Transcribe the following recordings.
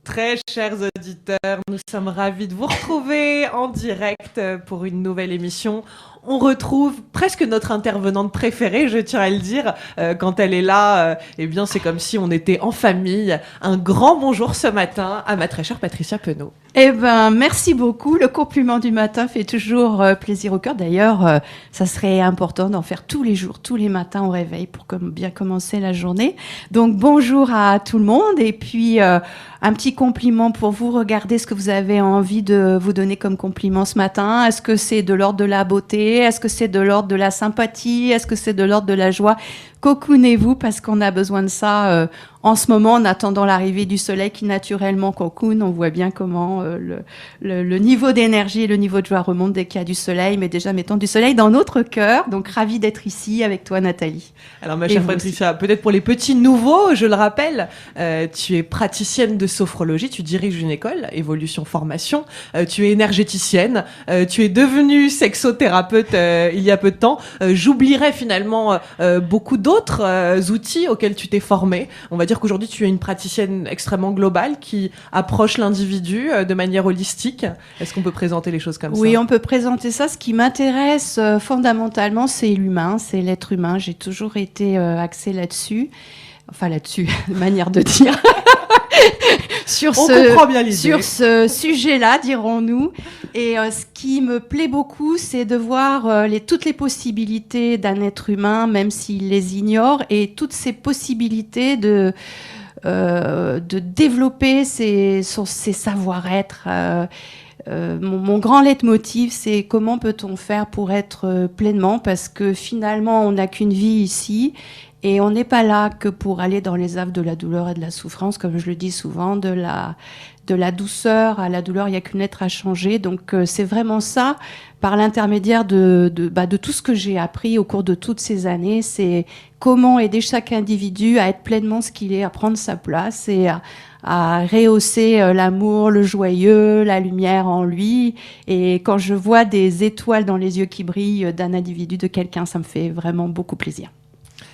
Très chers auditeurs, nous sommes ravis de vous retrouver en direct pour une nouvelle émission. On retrouve presque notre intervenante préférée, je tiens à le dire. Quand elle est là, eh bien, c'est comme si on était en famille. Un grand bonjour ce matin à ma très chère Patricia Penaud. Eh ben, merci beaucoup. Le compliment du matin fait toujours plaisir au cœur. D'ailleurs, ça serait important d'en faire tous les jours, tous les matins au réveil pour bien commencer la journée. Donc, bonjour à tout le monde. Et puis, un petit compliment pour vous. Regardez ce que vous avez envie de vous donner comme compliment ce matin. Est-ce que c'est de l'ordre de la beauté? Est-ce que c'est de l'ordre de la sympathie? Est-ce que c'est de l'ordre de la joie? Cocoonez-vous parce qu'on a besoin de ça en ce moment, en attendant l'arrivée du soleil qui naturellement cocoon. On voit bien comment le niveau d'énergie et le niveau de joie remonte dès qu'il y a du soleil. Mais déjà, mettons du soleil dans notre cœur. Donc, ravie d'être ici avec toi, Nathalie. Alors, ma chère Patricia, peut-être pour les petits nouveaux, je le rappelle, tu es praticienne de sophrologie, tu diriges une école, Évolution Formation, tu es énergéticienne, tu es devenue sexothérapeute il y a peu de temps. J'oublierais finalement beaucoup d'autres outils auxquels tu t'es formée. On va dire qu'aujourd'hui, tu es une praticienne extrêmement globale qui approche l'individu de manière holistique. Est-ce qu'on peut présenter les choses comme ça? Oui, on peut présenter ça. Ce qui m'intéresse fondamentalement, c'est l'humain, c'est l'être humain. J'ai toujours été axée là-dessus. Enfin, là-dessus, manière de dire. Sur ce sujet-là, dirons-nous. Et ce qui me plaît beaucoup, c'est de voir toutes les possibilités d'un être humain, même s'il les ignore, et toutes ces possibilités de développer ses savoir-être. Mon grand leitmotiv, c'est comment peut-on faire pour être pleinement, parce que finalement, on n'a qu'une vie ici. Et on n'est pas là que pour aller dans les affres de la douleur et de la souffrance, comme je le dis souvent, de la douceur à la douleur, il n'y a qu'une lettre à changer. Donc c'est vraiment ça, par l'intermédiaire de tout ce que j'ai appris au cours de toutes ces années, c'est comment aider chaque individu à être pleinement ce qu'il est, à prendre sa place et à rehausser l'amour, le joyeux, la lumière en lui. Et quand je vois des étoiles dans les yeux qui brillent d'un individu, de quelqu'un, ça me fait vraiment beaucoup plaisir.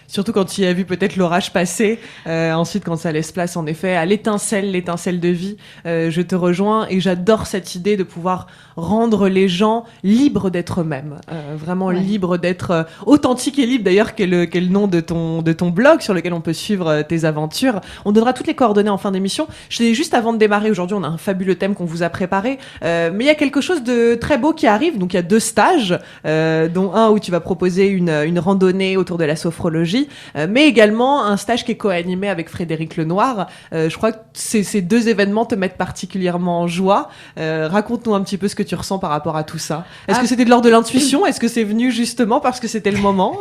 Surtout quand il a vu peut-être l'orage passer. Ensuite, quand ça laisse place, en effet, à l'étincelle de vie. Je te rejoins et j'adore cette idée de pouvoir rendre les gens libres d'être eux-mêmes. Vraiment libres d'être authentiques et libres, d'ailleurs, qu'est le nom de ton blog sur lequel on peut suivre tes aventures. On donnera toutes les coordonnées en fin d'émission. Juste avant de démarrer, aujourd'hui, on a un fabuleux thème qu'on vous a préparé. Mais il y a quelque chose de très beau qui arrive. Donc, il y a 2 stages, dont un où tu vas proposer une randonnée autour de la sophrologie. Mais également un stage qui est co-animé avec Frédéric Lenoir. Je crois que ces 2 événements te mettent particulièrement en joie. Raconte-nous un petit peu ce que tu ressens par rapport à tout ça. Est-ce que c'était de l'ordre de l'intuition? Est-ce que c'est venu justement parce que c'était le moment?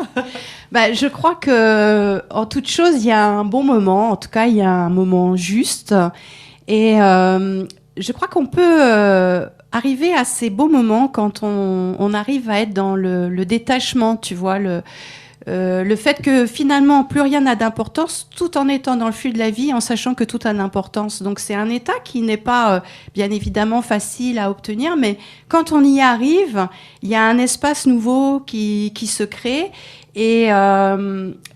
Je crois que en toute chose, il y a un bon moment. En tout cas, il y a un moment juste. Et je crois qu'on peut arriver à ces beaux moments quand on arrive à être dans le détachement, tu vois, le fait que finalement plus rien n'a d'importance, tout en étant dans le flux de la vie, en sachant que tout a d'importance. Donc c'est un état qui n'est pas bien évidemment facile à obtenir, mais quand on y arrive, il y a un espace nouveau qui se crée. Et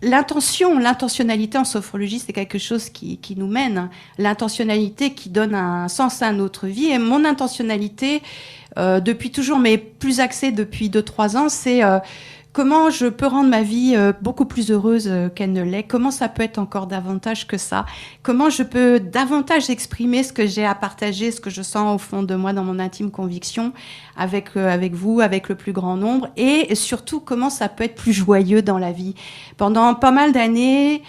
l'intentionnalité en sophrologie, c'est quelque chose qui nous mène. L'intentionnalité qui donne un sens à notre vie. Et mon intentionnalité, depuis toujours, mais plus axée depuis 2-3 ans, c'est comment je peux rendre ma vie beaucoup plus heureuse qu'elle ne l'est? Comment ça peut être encore davantage que ça? Comment je peux davantage exprimer ce que j'ai à partager, ce que je sens au fond de moi dans mon intime conviction avec vous, avec le plus grand nombre? Et surtout, comment ça peut être plus joyeux dans la vie? Pendant pas mal d'années,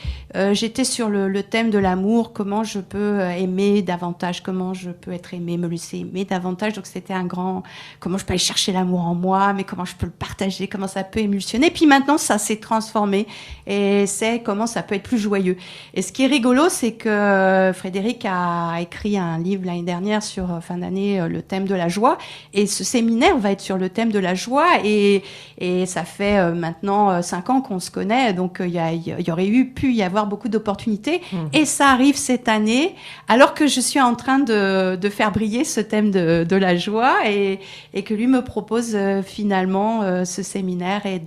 j'étais sur le thème de l'amour. Comment je peux aimer davantage? Comment je peux être aimée, me laisser aimer davantage? Donc c'était un grand... Comment je peux aller chercher l'amour en moi? Mais comment je peux le partager? Comment ça peut émulsionner? Puis maintenant, ça s'est transformé et c'est comment ça peut être plus joyeux. Et ce qui est rigolo, c'est que Frédéric a écrit un livre l'année dernière sur fin d'année, le thème de la joie. Et ce séminaire va être sur le thème de la joie et ça fait maintenant 5 ans qu'on se connaît. Donc il y aurait pu y avoir avoir beaucoup d'opportunités. Et ça arrive cette année, alors que je suis en train de faire briller ce thème de la joie et que lui me propose finalement ce séminaire et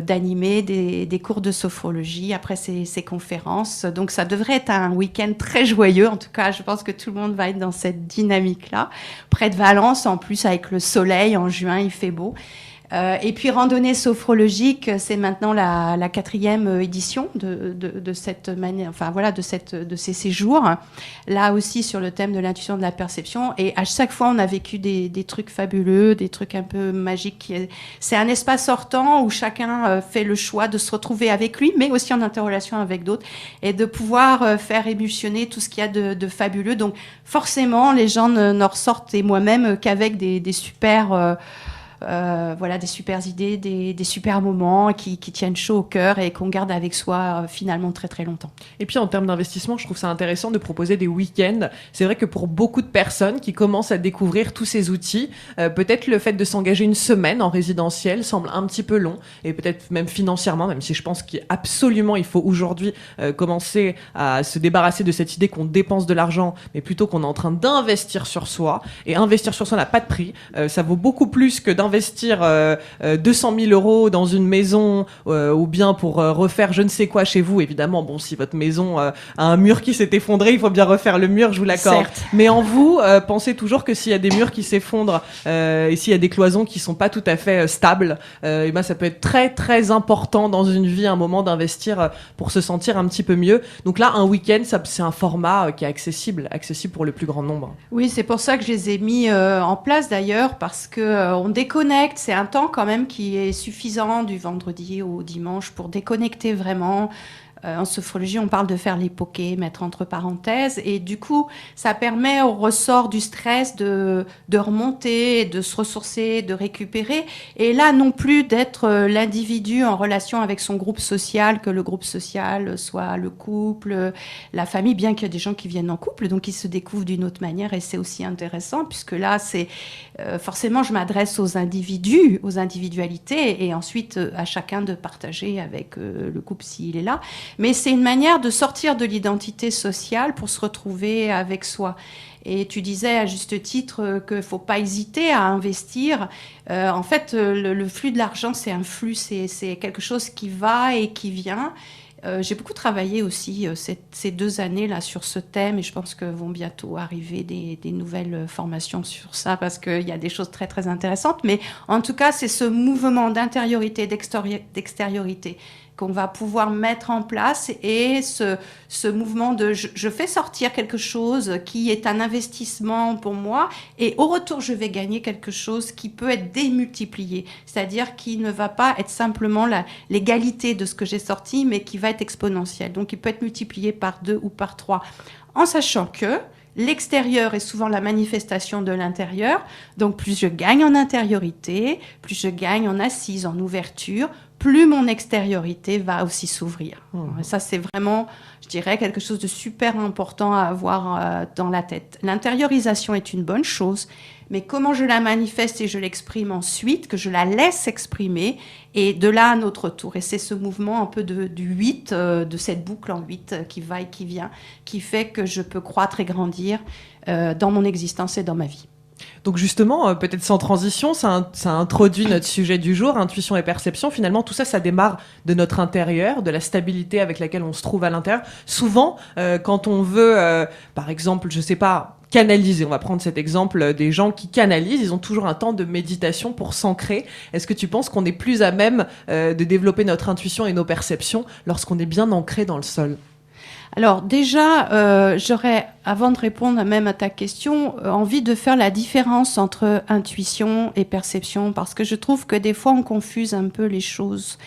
d'animer des cours de sophrologie après ces conférences. Donc ça devrait être un week-end très joyeux. En tout cas, je pense que tout le monde va être dans cette dynamique-là. Près de Valence, en plus, avec le soleil, en juin, il fait beau. Et puis randonnée sophrologique, c'est maintenant la 4e édition de cette manière, enfin voilà, de ces séjours. Là aussi sur le thème de l'intuition de la perception. Et à chaque fois, on a vécu des trucs fabuleux, des trucs un peu magiques. C'est un espace sortant où chacun fait le choix de se retrouver avec lui, mais aussi en interrelation avec d'autres, et de pouvoir faire émulsionner tout ce qu'il y a de fabuleux. Donc forcément, les gens n'en ressortent, et moi-même, qu'avec des super voilà, des super idées, des super moments qui tiennent chaud au cœur et qu'on garde avec soi finalement très très longtemps. Et puis en termes d'investissement, je trouve ça intéressant de proposer des week-ends. C'est vrai que pour beaucoup de personnes qui commencent à découvrir tous ces outils, peut-être le fait de s'engager une semaine en résidentiel semble un petit peu long, et peut-être même financièrement, même si je pense qu'absolument il faut aujourd'hui commencer à se débarrasser de cette idée qu'on dépense de l'argent, mais plutôt qu'on est en train d'investir sur soi. Et investir sur soi n'a pas de prix. Ça vaut beaucoup plus que d'investir 200 000 euros dans une maison ou bien pour refaire je ne sais quoi chez vous. Évidemment, bon, si votre maison a un mur qui s'est effondré, il faut bien refaire le mur, je vous l'accorde. Certes. Mais en vous, pensez toujours que s'il y a des murs qui s'effondrent et s'il y a des cloisons qui sont pas tout à fait stables, et ben ça peut être très très important dans une vie, un moment d'investir pour se sentir un petit peu mieux. Donc là, un week-end, c'est un format qui est accessible pour le plus grand nombre. Oui, c'est pour ça que je les ai mis en place d'ailleurs, parce que on déconnecte. C'est un temps quand même qui est suffisant du vendredi au dimanche pour déconnecter vraiment. En sophrologie, on parle de faire les pokés, mettre entre parenthèses, et du coup, ça permet au ressort du stress de remonter, de se ressourcer, de récupérer, et là non plus d'être l'individu en relation avec son groupe social, que le groupe social soit le couple, la famille, bien qu'il y ait des gens qui viennent en couple, donc ils se découvrent d'une autre manière, et c'est aussi intéressant, puisque là, c'est forcément, je m'adresse aux individus, aux individualités, et ensuite à chacun de partager avec le couple s'il est là. Mais c'est une manière de sortir de l'identité sociale pour se retrouver avec soi. Et tu disais à juste titre qu'il ne faut pas hésiter à investir. En fait, le flux de l'argent, c'est un flux, c'est quelque chose qui va et qui vient. J'ai beaucoup travaillé aussi ces 2 années-là sur ce thème, et je pense que vont bientôt arriver des nouvelles formations sur ça, parce qu'il y a des choses très très intéressantes. Mais en tout cas, c'est ce mouvement d'intériorité, d'extériorité qu'on va pouvoir mettre en place, et ce mouvement de je fais sortir quelque chose qui est un investissement pour moi, et au retour je vais gagner quelque chose qui peut être démultiplié, c'est-à-dire qui ne va pas être simplement l'égalité de ce que j'ai sorti, mais qui va être exponentiel, donc il peut être multiplié par 2 ou par 3, en sachant que l'extérieur est souvent la manifestation de l'intérieur. Donc plus je gagne en intériorité, plus je gagne en assise, en ouverture, plus mon extériorité va aussi s'ouvrir. Et ça, c'est vraiment, je dirais, quelque chose de super important à avoir dans la tête. L'intériorisation est une bonne chose, mais comment je la manifeste et je l'exprime ensuite, que je la laisse exprimer, et de là à notre tour. Et c'est ce mouvement un peu du 8, de cette boucle en 8 qui va et qui vient, qui fait que je peux croître et grandir dans mon existence et dans ma vie. Donc justement, peut-être sans transition, ça introduit notre sujet du jour, intuition et perception. Finalement, tout ça, ça démarre de notre intérieur, de la stabilité avec laquelle on se trouve à l'intérieur. Souvent, quand on veut, par exemple, je sais pas, canaliser, on va prendre cet exemple des gens qui canalisent, ils ont toujours un temps de méditation pour s'ancrer. Est-ce que tu penses qu'on est plus à même de développer notre intuition et nos perceptions lorsqu'on est bien ancré dans le sol ? Alors déjà, j'aurais, avant de répondre même à ta question, envie de faire la différence entre intuition et perception, parce que je trouve que des fois on confuse un peu les choses.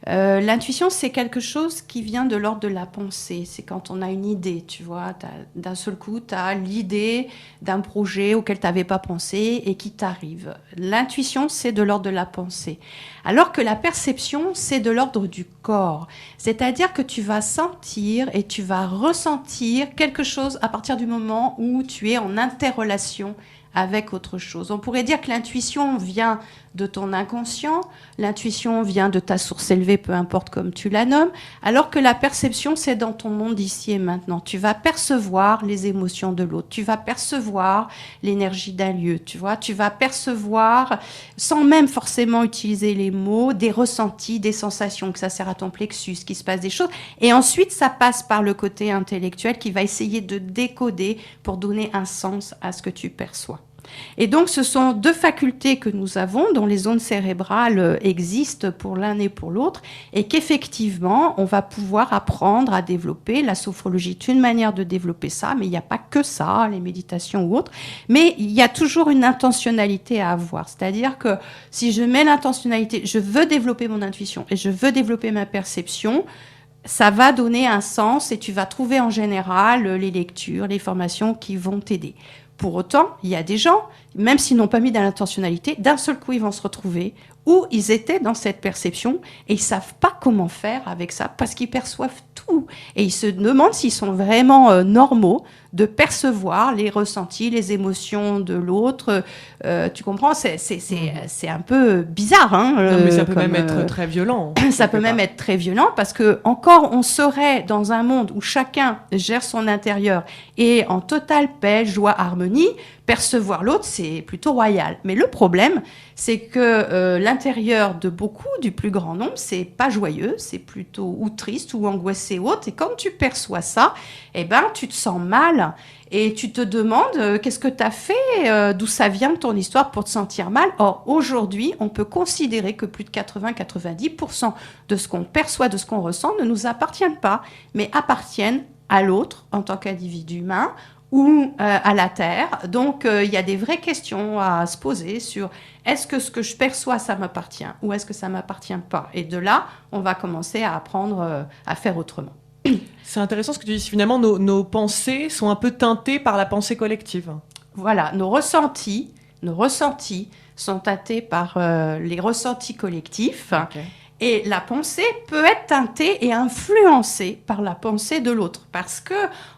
L'intuition, c'est quelque chose qui vient de l'ordre de la pensée. C'est quand on a une idée, tu vois, d'un seul coup, tu as l'idée d'un projet auquel tu n'avais pas pensé et qui t'arrive. L'intuition, c'est de l'ordre de la pensée. Alors que la perception, c'est de l'ordre du corps. C'est-à-dire que tu vas sentir et tu vas ressentir quelque chose à partir du moment où tu es en interrelation avec autre chose. On pourrait dire que l'intuition vient de ton inconscient, l'intuition vient de ta source élevée, peu importe comme tu la nommes, alors que la perception, c'est dans ton monde ici et maintenant. Tu vas percevoir les émotions de l'autre, tu vas percevoir l'énergie d'un lieu, tu vois, tu vas percevoir, sans même forcément utiliser les mots, des ressentis, des sensations, que ça sert à ton plexus, qu'il se passe des choses. Et ensuite, ça passe par le côté intellectuel qui va essayer de décoder pour donner un sens à ce que tu perçois. Et donc, ce sont deux facultés que nous avons, dont les zones cérébrales existent pour l'un et pour l'autre, et qu'effectivement, on va pouvoir apprendre à développer. La sophrologie est une manière de développer ça, mais il n'y a pas que ça, les méditations ou autres. Mais il y a toujours une intentionnalité à avoir. C'est-à-dire que si je mets l'intentionnalité, je veux développer mon intuition et je veux développer ma perception, ça va donner un sens et tu vas trouver en général les lectures, les formations qui vont t'aider. Pour autant, il y a des gens, même s'ils n'ont pas mis dans l'intentionnalité, d'un seul coup, ils vont se retrouver où ils étaient dans cette perception et ils savent pas comment faire avec ça parce qu'ils perçoivent tout. Et ils se demandent s'ils sont vraiment normaux de percevoir les ressentis, les émotions de l'autre. Tu comprends, c'est un peu bizarre. Hein, non, mais ça peut même être très violent. Ça peut même être très violent parce que, encore, on serait dans un monde où chacun gère son intérieur et en totale paix, joie, harmonie. Percevoir l'autre, c'est plutôt royal. Mais le problème, c'est que l'intérieur de beaucoup, du plus grand nombre, c'est pas joyeux, c'est plutôt ou triste ou angoissé ou autre. Et quand tu perçois ça, eh ben, tu te sens mal et tu te demandes qu'est-ce que tu as fait, d'où ça vient de ton histoire pour te sentir mal. Or, aujourd'hui, on peut considérer que plus de 80-90% de ce qu'on perçoit, de ce qu'on ressent, ne nous appartiennent pas, mais appartiennent à l'autre en tant qu'individu humain, ou à la Terre. Donc, il y a des vraies questions à se poser sur est-ce que ce que je perçois, ça m'appartient ou est-ce que ça ne m'appartient pas. Et de là, on va commencer à apprendre à faire autrement. C'est intéressant ce que tu dis. Finalement, nos pensées sont un peu teintées par la pensée collective. Voilà, nos ressentis sont teintés par les ressentis collectifs. Okay. Et la pensée peut être teintée et influencée par la pensée de l'autre, parce que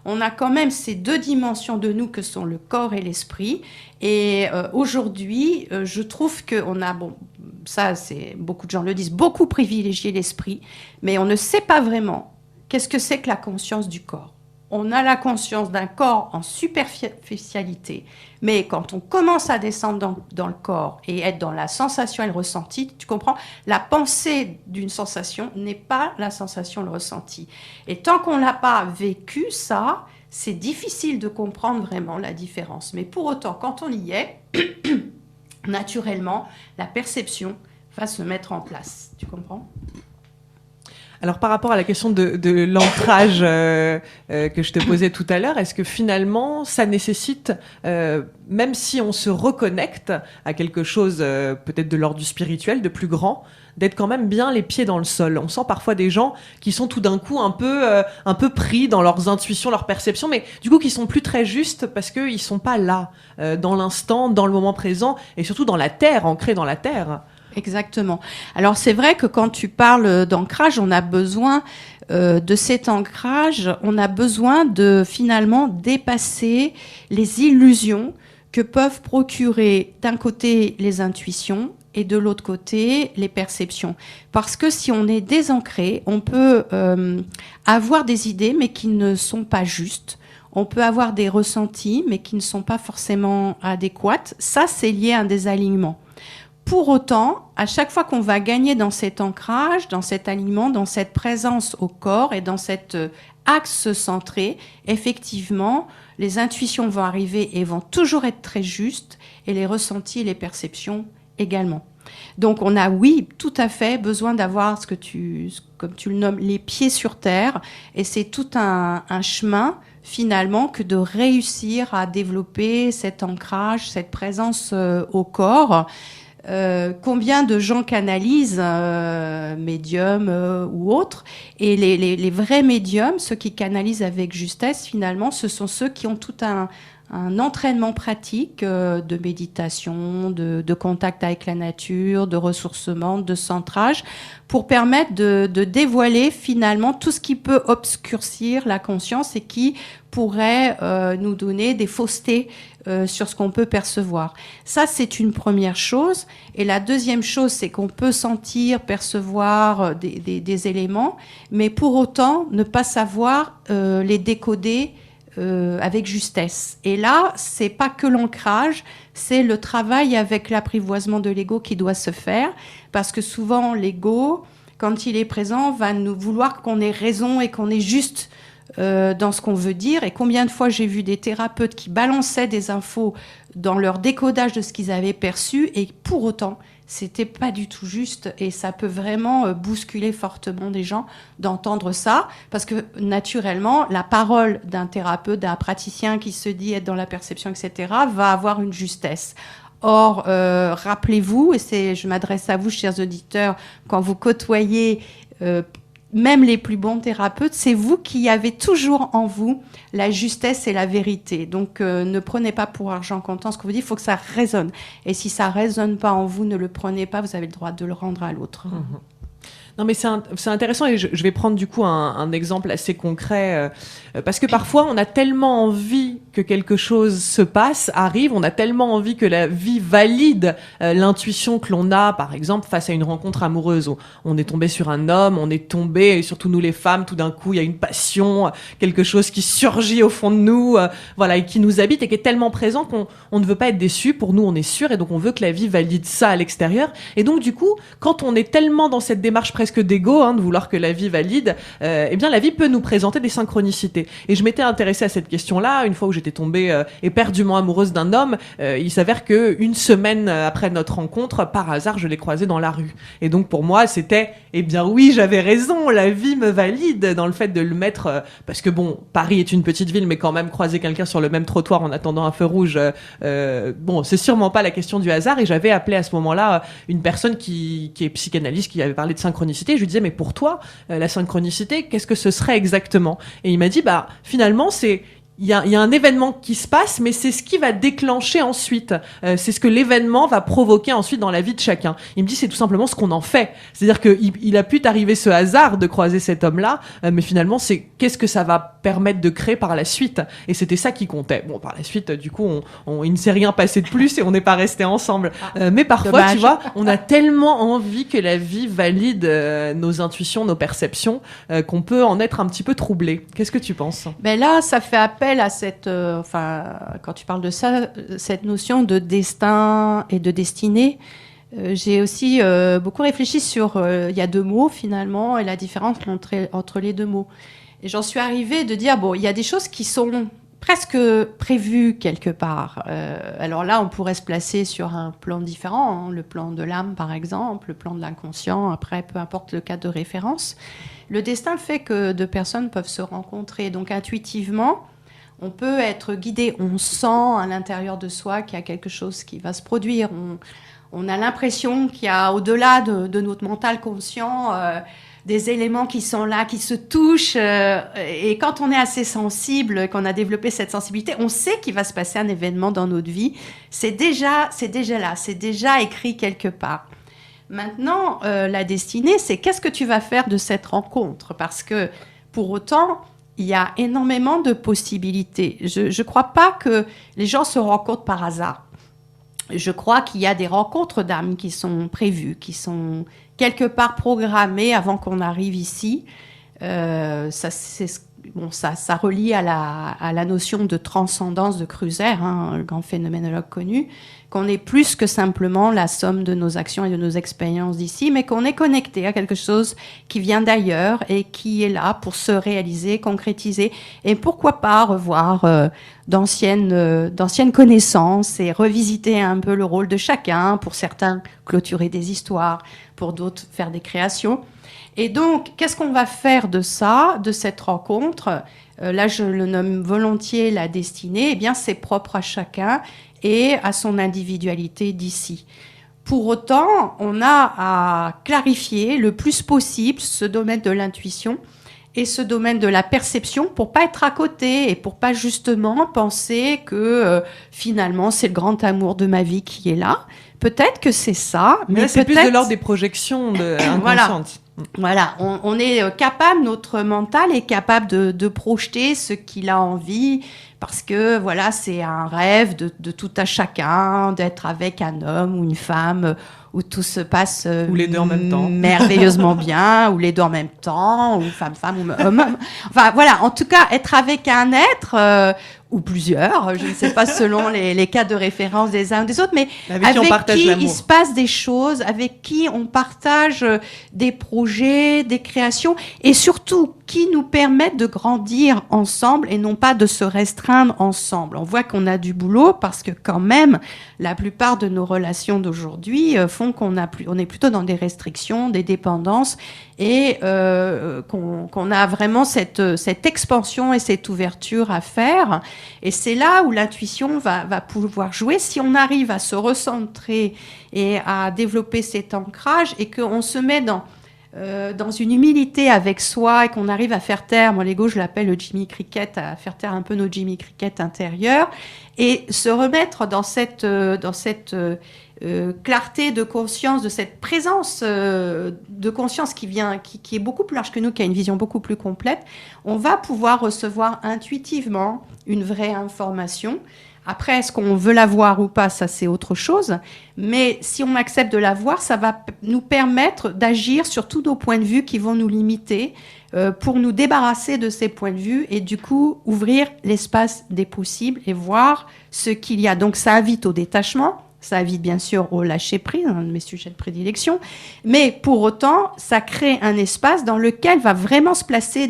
on a quand même ces deux dimensions de nous que sont le corps et l'esprit. Et aujourd'hui, je trouve qu'on a, bon, ça, c'est beaucoup de gens le disent, beaucoup privilégié l'esprit, mais on ne sait pas vraiment qu'est-ce que c'est que la conscience du corps. On a la conscience d'un corps en superficialité, mais quand on commence à descendre dans le corps et être dans la sensation et le ressenti, tu comprends, la pensée d'une sensation n'est pas la sensation, le ressenti. Et tant qu'on n'a pas vécu ça, c'est difficile de comprendre vraiment la différence. Mais pour autant, quand on y est, naturellement, la perception va se mettre en place. Tu comprends ? Alors, par rapport à la question de l'ancrage que je te posais tout à l'heure, est-ce que finalement, ça nécessite, même si on se reconnecte à quelque chose peut-être de l'ordre du spirituel, de plus grand, d'être quand même bien les pieds dans le sol. On sent parfois des gens qui sont tout d'un coup un peu pris dans leurs intuitions, leurs perceptions, mais du coup qui sont plus très justes parce qu'ils sont pas là, dans l'instant, dans le moment présent, et surtout dans la terre, ancrés dans la terre. Exactement. Alors c'est vrai que quand tu parles d'ancrage, on a besoin de cet ancrage, on a besoin de finalement dépasser les illusions que peuvent procurer d'un côté les intuitions et de l'autre côté les perceptions. Parce que si on est désancré, on peut avoir des idées mais qui ne sont pas justes. On peut avoir des ressentis mais qui ne sont pas forcément adéquates. Ça, c'est lié à un désalignement. Pour autant, à chaque fois qu'on va gagner dans cet ancrage, dans cet alignement, dans cette présence au corps et dans cet axe centré, effectivement, les intuitions vont arriver et vont toujours être très justes, et les ressentis et les perceptions également. Donc on a, oui, tout à fait besoin d'avoir ce que comme tu le nommes, les pieds sur terre, et c'est tout un chemin finalement que de réussir à développer cet ancrage, cette présence au corps. Combien de gens canalisent médiums ou autres, et les vrais médiums, ceux qui canalisent avec justesse, finalement, ce sont ceux qui ont tout un un entraînement pratique de méditation, de contact avec la nature, de ressourcement, de centrage, pour permettre de dévoiler finalement tout ce qui peut obscurcir la conscience et qui pourrait nous donner des faussetés sur ce qu'on peut percevoir. Ça, c'est une première chose. Et la deuxième chose, c'est qu'on peut sentir, percevoir des éléments, mais pour autant ne pas savoir les décoder avec justesse. Et là, c'est pas que l'ancrage, c'est le travail avec l'apprivoisement de l'ego qui doit se faire, parce que souvent l'ego, quand il est présent, va nous vouloir qu'on ait raison et qu'on est juste dans ce qu'on veut dire. Et combien de fois j'ai vu des thérapeutes qui balançaient des infos dans leur décodage de ce qu'ils avaient perçu, et pour autant c'était pas du tout juste, et ça peut vraiment bousculer fortement des gens d'entendre ça, parce que naturellement, la parole d'un thérapeute, d'un praticien qui se dit être dans la perception, etc., va avoir une justesse. Or, rappelez-vous, et je m'adresse à vous, chers auditeurs, quand vous côtoyez même les plus bons thérapeutes, c'est vous qui avez toujours en vous la justesse et la vérité. Donc, ne prenez pas pour argent comptant ce que vous dites, il faut que ça résonne. Et si ça résonne pas en vous, ne le prenez pas, vous avez le droit de le rendre à l'autre. Mmh. Non, mais c'est intéressant, et je vais prendre du coup un exemple assez concret, parce que parfois on a tellement envie que quelque chose se passe, arrive, on a tellement envie que la vie valide l'intuition que l'on a, par exemple, face à une rencontre amoureuse. On est tombé sur un homme, on est tombé, et surtout nous les femmes, tout d'un coup il y a une passion, quelque chose qui surgit au fond de nous, voilà, et qui nous habite et qui est tellement présent qu'on ne veut pas être déçu. Pour nous, on est sûr, et donc on veut que la vie valide ça à l'extérieur. Et donc du coup, quand on est tellement dans cette démarche presque d'ego, de vouloir que la vie valide, eh bien la vie peut nous présenter des synchronicités. Et je m'étais intéressée à cette question-là une fois où j'étais tombée éperdument amoureuse d'un homme. Il s'avère que une semaine après notre rencontre, par hasard, je l'ai croisé dans la rue. Et donc pour moi, c'était, eh bien oui, j'avais raison, la vie me valide dans le fait de le mettre, parce que bon, Paris est une petite ville, mais quand même croiser quelqu'un sur le même trottoir en attendant un feu rouge, bon, c'est sûrement pas la question du hasard. Et j'avais appelé à ce moment-là une personne qui est psychanalyste, qui avait parlé de synchronicité. Je lui disais, mais pour toi, la synchronicité, qu'est-ce que ce serait exactement? Et il m'a dit, finalement, il y a un événement qui se passe, mais c'est ce qui va déclencher ensuite. C'est ce que l'événement va provoquer ensuite dans la vie de chacun. Il me dit, c'est tout simplement ce qu'on en fait. C'est-à-dire qu'il a pu t'arriver ce hasard de croiser cet homme-là, mais finalement, c'est qu'est-ce que ça va permettre de créer par la suite. Et c'était ça qui comptait. Bon, par la suite, du coup, il ne s'est rien passé de plus et on n'est pas restés ensemble. Mais parfois, dommage. Tu vois, on a tellement envie que la vie valide nos intuitions, nos perceptions, qu'on peut en être un petit peu troublé. Qu'est-ce que tu penses? Ben là, ça fait appel à cette, quand tu parles de ça, cette notion de destin et de destinée. J'ai aussi beaucoup réfléchi sur, il y a deux mots finalement, et la différence entre les deux mots. Et j'en suis arrivée de dire, bon, il y a des choses qui sont presque prévues quelque part. Alors là, on pourrait se placer sur un plan différent, le plan de l'âme par exemple, le plan de l'inconscient, après, peu importe le cadre de référence. Le destin fait que deux personnes peuvent se rencontrer, donc intuitivement, on peut être guidé, on sent à l'intérieur de soi qu'il y a quelque chose qui va se produire. On a l'impression qu'il y a au-delà de notre mental conscient des éléments qui sont là, qui se touchent. Et quand on est assez sensible, qu'on a développé cette sensibilité, on sait qu'il va se passer un événement dans notre vie. C'est déjà là, c'est déjà écrit quelque part. Maintenant, la destinée, c'est qu'est-ce que tu vas faire de cette rencontre? Parce que pour autant, il y a énormément de possibilités. Je ne crois pas que les gens se rencontrent par hasard. Je crois qu'il y a des rencontres d'âmes qui sont prévues, qui sont quelque part programmées avant qu'on arrive ici. Ça relie à la notion de transcendance de Kruser, un grand phénoménologue connu, qu'on est plus que simplement la somme de nos actions et de nos expériences d'ici, mais qu'on est connecté à quelque chose qui vient d'ailleurs et qui est là pour se réaliser, concrétiser, et pourquoi pas revoir d'anciennes connaissances et revisiter un peu le rôle de chacun, pour certains clôturer des histoires, pour d'autres faire des créations. Et donc, qu'est-ce qu'on va faire de ça, de cette rencontre? Là, je le nomme volontiers la destinée. Eh bien, c'est propre à chacun et à son individualité d'ici. Pour autant, on a à clarifier le plus possible ce domaine de l'intuition et ce domaine de la perception pour pas être à côté et pour pas justement penser que finalement c'est le grand amour de ma vie qui est là. Peut-être que c'est ça, mais c'est plus de l'ordre des projections inconscientes. Voilà, on est capable, notre mental est capable de projeter ce qu'il a envie, parce que voilà, c'est un rêve de tout à chacun, d'être avec un homme ou une femme, où tout se passe ou les deux en même temps. Merveilleusement bien, ou les deux en même temps, ou femme-femme, ou homme. Enfin voilà, en tout cas, être avec un être... ou plusieurs, je ne sais pas selon les cas de référence des uns ou des autres, mais avec qui il se passe des choses, avec qui on partage des projets, des créations, et surtout qui nous permettent de grandir ensemble et non pas de se restreindre ensemble. On voit qu'on a du boulot parce que quand même, la plupart de nos relations d'aujourd'hui font on est plutôt dans des restrictions, des dépendances, et qu'on a vraiment cette expansion et cette ouverture à faire. Et c'est là où l'intuition va pouvoir jouer. Si on arrive à se recentrer et à développer cet ancrage et qu'on se met dans une humilité avec soi et qu'on arrive à faire taire, moi l'ego je l'appelle le Jimmy Cricket, à faire taire un peu nos Jimmy Cricket intérieurs et se remettre dans cette clarté de conscience, de cette présence de conscience qui est beaucoup plus large que nous, qui a une vision beaucoup plus complète, on va pouvoir recevoir intuitivement une vraie information. Après, est-ce qu'on veut la voir ou pas, ça c'est autre chose. Mais si on accepte de la voir, ça va nous permettre d'agir sur tous nos points de vue qui vont nous limiter pour nous débarrasser de ces points de vue et du coup ouvrir l'espace des possibles et voir ce qu'il y a. Donc ça invite au détachement. Ça invite bien sûr au lâcher-prise, un de mes sujets de prédilection, mais pour autant, ça crée un espace dans lequel va vraiment se placer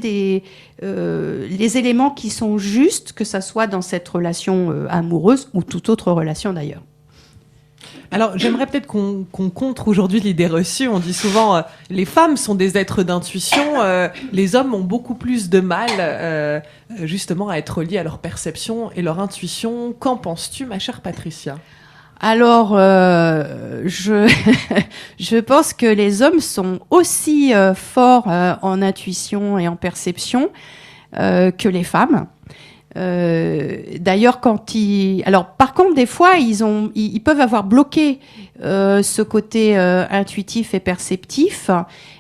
les éléments qui sont justes, que ça soit dans cette relation amoureuse ou toute autre relation d'ailleurs. Alors, j'aimerais peut-être qu'on contre aujourd'hui l'idée reçue. On dit souvent les femmes sont des êtres d'intuition, les hommes ont beaucoup plus de mal justement à être liés à leur perception et leur intuition. Qu'en penses-tu, ma chère Patricia ? Alors, je pense que les hommes sont aussi forts en intuition et en perception que les femmes. D'ailleurs, alors par contre, des fois, ils peuvent avoir bloqué ce côté intuitif et perceptif,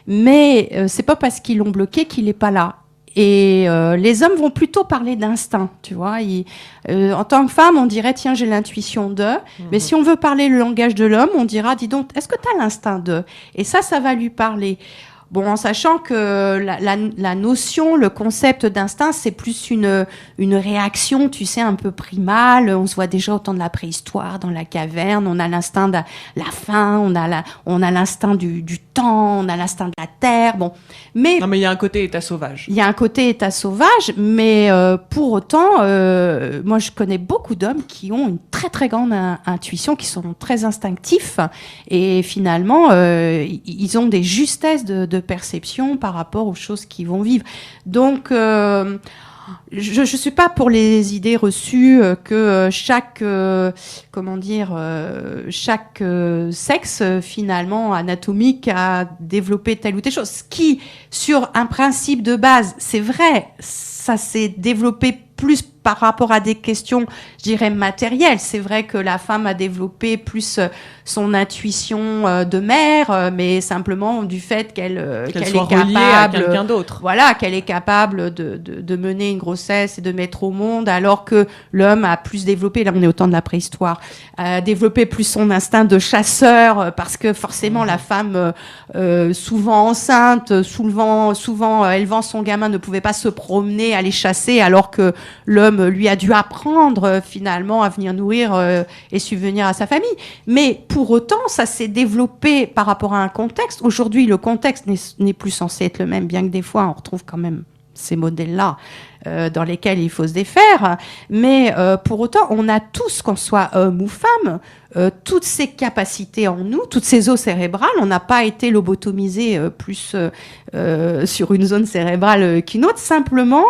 mais c'est pas parce qu'ils l'ont bloqué qu'il est pas là. Et les hommes vont plutôt parler d'instinct, tu vois. En tant que femme, on dirait, tiens, j'ai l'intuition de. Mais si on veut parler le langage de l'homme, on dira, dis donc, est-ce que tu as l'instinct de ? Et ça va lui parler. Bon, en sachant que la notion, le concept d'instinct, c'est plus une réaction, tu sais, un peu primale. On se voit déjà au temps de la préhistoire, dans la caverne. On a l'instinct de la faim, on a l'instinct du temps, on a l'instinct de la terre. Bon, mais non, mais il y a un côté état sauvage. Il y a un côté état sauvage, mais pour autant, moi, je connais beaucoup d'hommes qui ont une très très grande intuition, qui sont très instinctifs, et finalement, ils ont des justesses de perception par rapport aux choses qu'ils vont vivre. Donc, je suis pas pour les idées reçues que chaque sexe finalement anatomique a développé telle ou telle chose. Ce qui, sur un principe de base, c'est vrai, ça s'est développé plus par rapport à des questions, je dirais, matérielles. C'est vrai que la femme a développé plus son intuition de mère, mais simplement du fait qu'elle est capable à quelqu'un d'autre. Voilà, qu'elle est capable de mener une grossesse et de mettre au monde, alors que l'homme a plus développé, là on est au temps de la préhistoire, a développé plus son instinct de chasseur, parce que forcément la femme, souvent enceinte, souvent élevant son gamin, ne pouvait pas se promener, aller chasser, alors que l'homme lui a dû apprendre finalement à venir nourrir et subvenir à sa famille. Mais pour autant, ça s'est développé par rapport à un contexte. Aujourd'hui, le contexte n'est plus censé être le même, bien que des fois, on retrouve quand même ces modèles-là dans lesquels il faut se défaire. Mais pour autant, on a tous, qu'on soit homme ou femme, toutes ces capacités en nous, toutes ces eaux cérébrales. On n'a pas été lobotomisé plus sur une zone cérébrale qu'une autre. Simplement,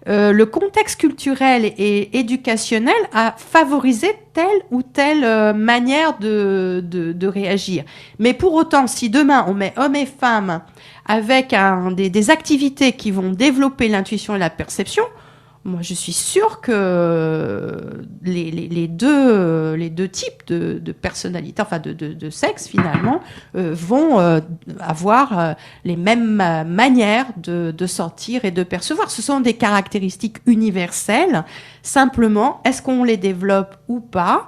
le contexte culturel et éducationnel a favorisé telle ou telle manière de réagir. Mais pour autant, si demain on met hommes et femmes avec des activités qui vont développer l'intuition et la perception, moi, je suis sûre que les deux types de personnalités, enfin de sexe finalement, vont avoir les mêmes manières de sentir et de percevoir. Ce sont des caractéristiques universelles. Simplement, est-ce qu'on les développe ou pas ?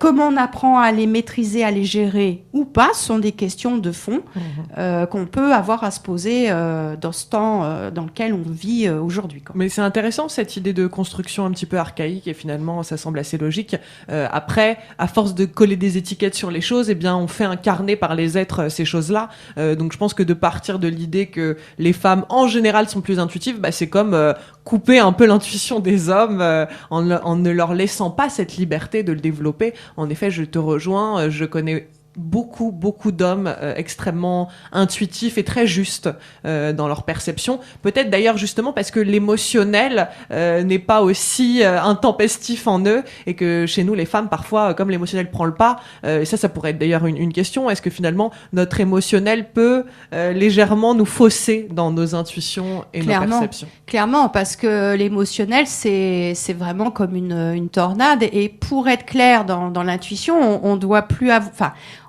Comment on apprend à les maîtriser, à les gérer ou pas, ce sont des questions de fond qu'on peut avoir à se poser dans ce temps dans lequel on vit aujourd'hui, quoi. Mais c'est intéressant cette idée de construction un petit peu archaïque et finalement ça semble assez logique. Après, à force de coller des étiquettes sur les choses, eh bien on fait incarner par les êtres ces choses-là. Donc je pense que de partir de l'idée que les femmes en général sont plus intuitives, c'est comme couper un peu l'intuition des hommes en ne leur laissant pas cette liberté de le développer. En effet, je te rejoins, je connais beaucoup d'hommes extrêmement intuitifs et très justes dans leur perception. Peut-être d'ailleurs justement parce que l'émotionnel n'est pas aussi intempestif en eux et que chez nous les femmes parfois comme l'émotionnel prend le pas, et ça pourrait être d'ailleurs une question, est-ce que finalement notre émotionnel peut légèrement nous fausser dans nos intuitions et nos perceptions? Clairement, parce que l'émotionnel c'est vraiment comme une tornade et pour être clair dans l'intuition, on doit plus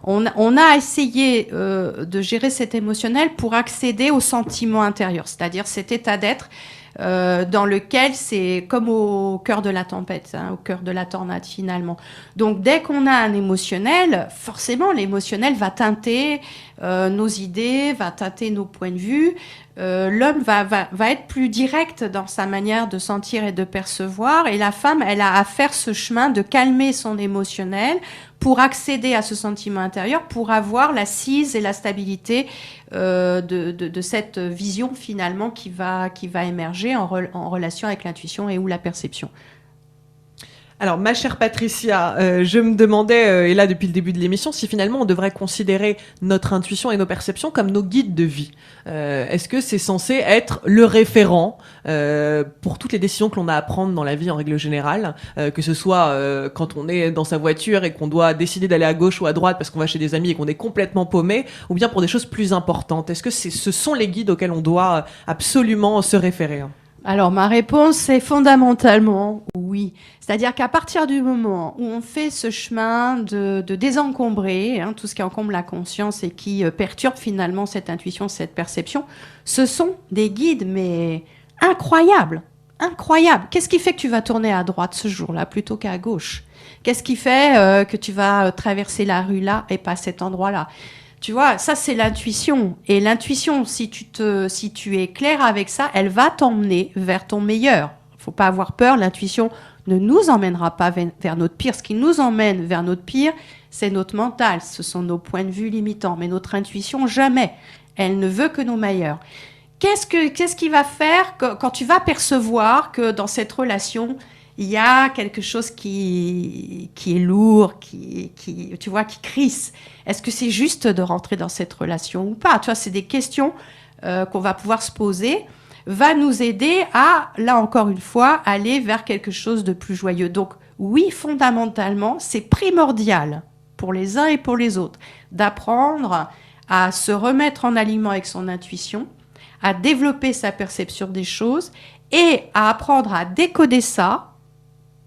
on a essayé de gérer cet émotionnel pour accéder au sentiment intérieur, c'est-à-dire cet état d'être dans lequel c'est comme au cœur de la tempête, au cœur de la tornade finalement. Donc dès qu'on a un émotionnel, forcément l'émotionnel va teinter nos idées, va teinter nos points de vue. L'homme va être plus direct dans sa manière de sentir et de percevoir, et la femme, elle a à faire ce chemin de calmer son émotionnel pour accéder à ce sentiment intérieur, pour avoir l'assise et la stabilité de cette vision finalement qui va émerger en relation avec l'intuition et ou la perception. Alors, ma chère Patricia, je me demandais, et là depuis le début de l'émission, si finalement on devrait considérer notre intuition et nos perceptions comme nos guides de vie. Est-ce que c'est censé être le référent pour toutes les décisions que l'on a à prendre dans la vie en règle générale, que ce soit quand on est dans sa voiture et qu'on doit décider d'aller à gauche ou à droite parce qu'on va chez des amis et qu'on est complètement paumé, ou bien pour des choses plus importantes? Est-ce que ce sont les guides auxquels on doit absolument se référer? Alors, ma réponse est fondamentalement oui. C'est-à-dire qu'à partir du moment où on fait ce chemin de désencombrer tout ce qui encombre la conscience et qui perturbe finalement cette intuition, cette perception, ce sont des guides, mais incroyables. Incroyables. Qu'est-ce qui fait que tu vas tourner à droite ce jour-là plutôt qu'à gauche? Qu'est-ce qui fait que tu vas traverser la rue là et pas cet endroit-là? Tu vois, ça c'est l'intuition. Et l'intuition, si tu es clair avec ça, elle va t'emmener vers ton meilleur. Faut pas avoir peur, l'intuition ne nous emmènera pas vers notre pire. Ce qui nous emmène vers notre pire, c'est notre mental, ce sont nos points de vue limitants. Mais notre intuition, jamais. Elle ne veut que nos meilleurs. Qu'est-ce qui va faire quand tu vas percevoir que dans cette relation, il y a quelque chose qui est lourd, qui crisse. Est-ce que c'est juste de rentrer dans cette relation ou pas? Tu vois, c'est des questions qu'on va pouvoir se poser, va nous aider à, là encore une fois, aller vers quelque chose de plus joyeux. Donc oui, fondamentalement, c'est primordial pour les uns et pour les autres d'apprendre à se remettre en alignement avec son intuition, à développer sa perception des choses et à apprendre à décoder ça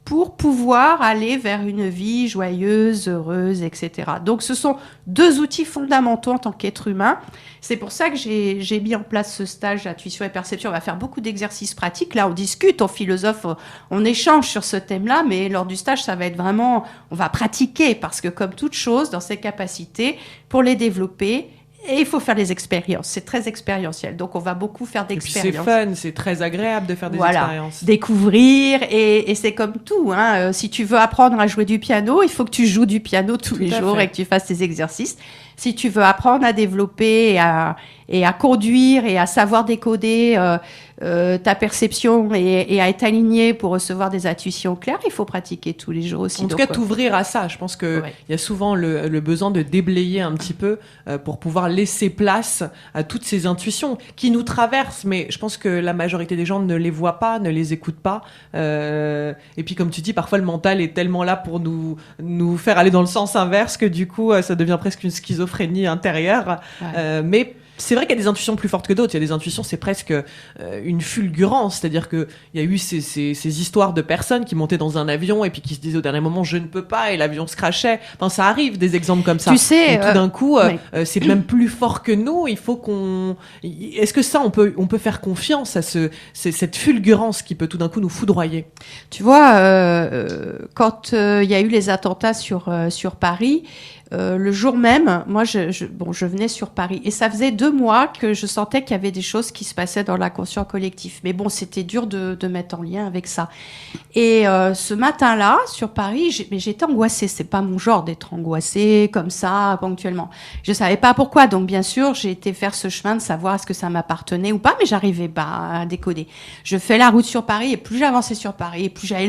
pour pouvoir aller vers une vie joyeuse, heureuse, etc. Donc ce sont deux outils fondamentaux en tant qu'être humain. C'est pour ça que j'ai mis en place ce stage d'intuition et perception. On va faire beaucoup d'exercices pratiques. Là, on discute, on philosophe, on échange sur ce thème-là, mais lors du stage, ça va être vraiment... On va pratiquer, parce que comme toute chose, dans ses capacités, pour les développer, et il faut faire des expériences. C'est très expérientiel. Donc, on va beaucoup faire d'expériences. C'est fun, c'est très agréable de faire des expériences. Découvrir. Et c'est comme tout. Si tu veux apprendre à jouer du piano, il faut que tu joues du piano tous les jours et que tu fasses tes exercices. Si tu veux apprendre à développer et à conduire et à savoir décoder ta perception et à être aligné pour recevoir des intuitions claires, il faut pratiquer tous les jours aussi. En tout cas, t'ouvrir à ça. Je pense qu'il y a souvent le besoin de déblayer un petit peu pour pouvoir laisser place à toutes ces intuitions qui nous traversent. Mais je pense que la majorité des gens ne les voient pas, ne les écoutent pas. Et puis, comme tu dis, parfois le mental est tellement là pour nous faire aller dans le sens inverse que du coup, ça devient presque une schizophrénie intérieure. Mais c'est vrai qu'il y a des intuitions plus fortes que d'autres. Il y a des intuitions, c'est presque une fulgurance. C'est-à-dire qu'il y a eu ces histoires de personnes qui montaient dans un avion et puis qui se disaient au dernier moment « je ne peux pas » et l'avion se crachait. Enfin, ça arrive, des exemples comme ça. Tu sais, et tout d'un coup, c'est même plus fort que nous. Il faut qu'on... Est-ce que ça, on peut faire confiance à cette fulgurance qui peut tout d'un coup nous foudroyer? Tu vois, quand il y a eu les attentats sur Paris, le jour même, moi, je venais sur Paris et ça faisait 2 mois que je sentais qu'il y avait des choses qui se passaient dans l'inconscient collectif. Mais bon, c'était dur de mettre en lien avec ça. Et ce matin-là, sur Paris, j'étais angoissée. C'est pas mon genre d'être angoissée comme ça, ponctuellement. Je savais pas pourquoi. Donc, bien sûr, j'ai été faire ce chemin de savoir est-ce que ça m'appartenait ou pas, mais j'arrivais pas à décoder. Je fais la route sur Paris et plus j'avançais sur Paris, et plus j'avais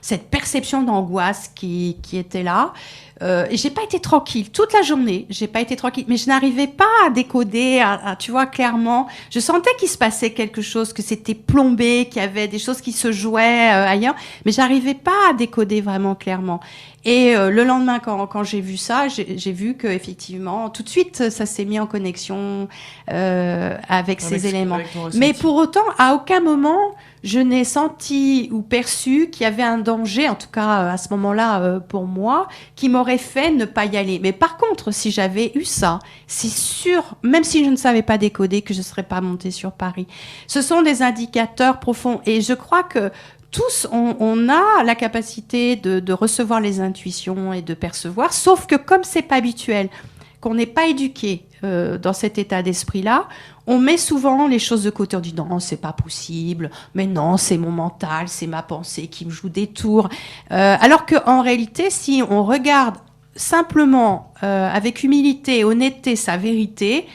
cette perception d'angoisse qui était là. Et j'ai pas été tranquille toute la journée. J'ai pas été tranquille, mais je n'arrivais pas à décoder, tu vois, clairement. Je sentais qu'il se passait quelque chose, que c'était plombé, qu'il y avait des choses qui se jouaient ailleurs, mais j'arrivais pas à décoder vraiment clairement. Et le lendemain, quand j'ai vu ça, j'ai vu que effectivement, tout de suite, ça s'est mis en connexion avec ces éléments. Mais pour autant, à aucun moment je n'ai senti ou perçu qu'il y avait un danger, en tout cas à ce moment-là pour moi, qui m'aurait fait ne pas y aller. Mais par contre, si j'avais eu ça, c'est sûr, même si je ne savais pas décoder, que je ne serais pas montée sur Paris. Ce sont des indicateurs profonds et je crois que tous, on a la capacité de recevoir les intuitions et de percevoir, sauf que comme c'est pas habituel, qu'on n'est pas éduqué dans cet état d'esprit-là, on met souvent les choses de côté. On dit non, c'est pas possible, mais non, c'est mon mental, c'est ma pensée qui me joue des tours. Alors qu'en réalité, si on regarde simplement avec humilité et honnêteté sa vérité,